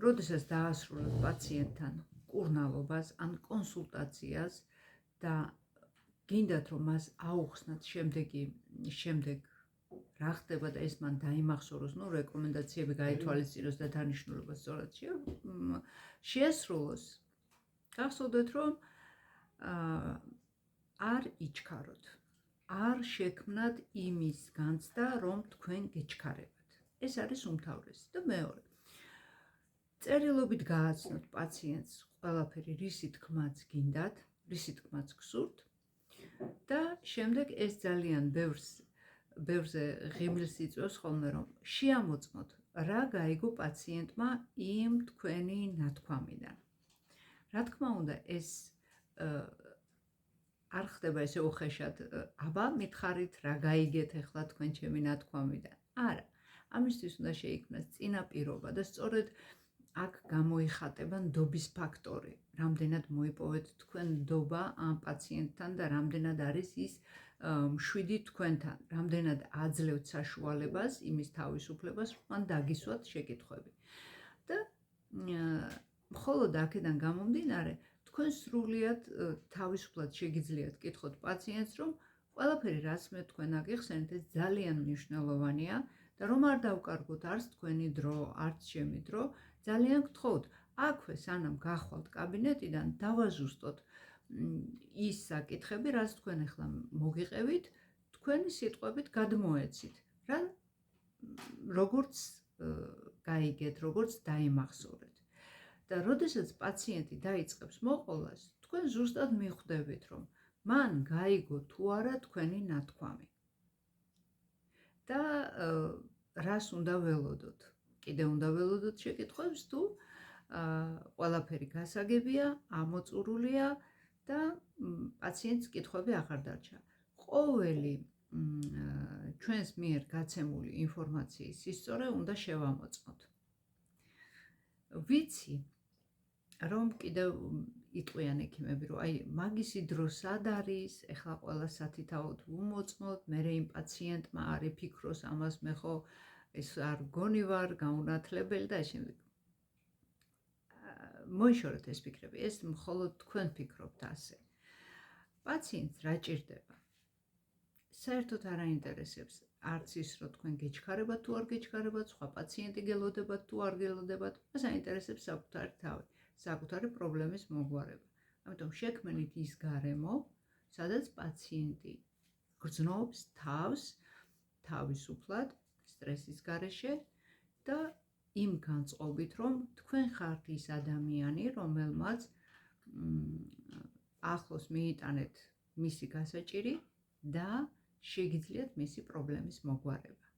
როდესაც დაასრულებთ პაციენტთან კურნალობას ან კონსულტაციას და გინდათ რომ მას აუხსნათ შემდეგ რა ხდება და ეს მან დაიმახსოვროს, რეკომენდაციები გაითვალისწინოს და დანიშნულება სწორად შეასრულოს. გახსოვდეთ რომ არ იჩქაროთ, არ შექმნათ იმის განცდა, რომ თქვენ გეჩქარებათ. ეს არის უმთავრესი და მეორე. წერილობით გააცნოთ პაციენტს ყველაფერი, რისი თქმაც გინდათ, რისი თქმაც გსურთ და შემდეგ ეს ძალიან ბევრზე ღიმილს იწვევს ხოლმე, რომ შეამოწმოთ რა გაიგო პაციენტმა იმ თქვენი ნათქვამიდან. რა თქმა უნდა, ეს არ ხდება ესე უხეშად, აბა მითხარით რა გაიგეთ ახლა თქვენ ჩემი ნათქვამიდან. არა, ამისთვის უნდა შეიქმნას წინაპირობა და სწორედ აქ გამოიხატება ნდობის ფაქტორი. რამდენად მოიპოვეთ თქვენ ნდობა ამ პაციენტთან და რამდენად არის ის მშვიდი თქვენთან, რამდენად აძლევთ საშუალებას იმის თავისუფლებას, რომ მან დაგისვათ შეკითხვები. და მხოლოდ აქედან გამომდინარე, თქვენ სრულიად თავისუფლად შეგიძლიათ კითხოთ პაციენტს, რომ ყველაფერი, რაც მე თქვენ აგიხსენეთ, ეს ძალიან მნიშვნელოვანია და რომ არ დავკარგოთ არც თქვენი დრო, არც ჩემი დრო, ძალიან გთხოვთ, აქვე სანამ გახვალთ კაბინეტიდან, დავაზუსტოთ ის საკითხები, რაც თქვენ ახლა მოგიყევით, თქვენი სიტყვებით გადმოეცით, რა როგორც გაიგეთ, როგორც დაიმახსოვრეთ. და როდესაც პაციენტი დაიწყებს მოყოლას, თქვენ ზუსტად მიხვდებით, რომ მან გაიგო თუ არა თქვენი ნათქვამი. და რას უნდა ველოდოთ? კიდე უნდა ველოდოთ შეკითხვებს თუ ყველაფერი გასაგებია, ამოწურულია და პაციენტს კითხვები აღარ დარჩა. ყოველი ჩვენს მიერ გაცემული ინფორმაციის სისწორე უნდა შევამოწმოთ. ვიცი, რომ კიდევ იტყვიან ექიმები, რომ აი მაგისი დრო სად არის, ეხლა ყველა სათითაოდ ვუმოწმოთ, მერე იმ პაციენტმა არ იფიქროს ამას, მე ხო ეს არ გონი ვარ, გაუნათლებელი და შემდეგ. მოიშორეთ ეს ფიქრები, ეს მხოლოდ თქვენ ფიქრობთ ასე. პაციენტს რა ჭირდება? საერთოდ არ აინტერესებს არც ის, რომ თქვენ გეჩქარებათ თუ არ გეჩქარებათ, სხვა პაციენტი გელოდებათ თუ არ გელოდებათ, მას აინტერესებს საკუთარი თავი, საკუთარი პრობლემის მოგვარება. ამიტომ შექმნით ის გარემო, სადაც პაციენტი გრძნობს თავს თავისუფლად, სტრესის გარეშე და იმ განწყობით, რომ თქვენ ხართ ის ადამიანი, რომელმაც ახლოს მიიტანეთ მისი გასაჭირი და შეგიძლიათ მისი პრობლემის მოგვარება.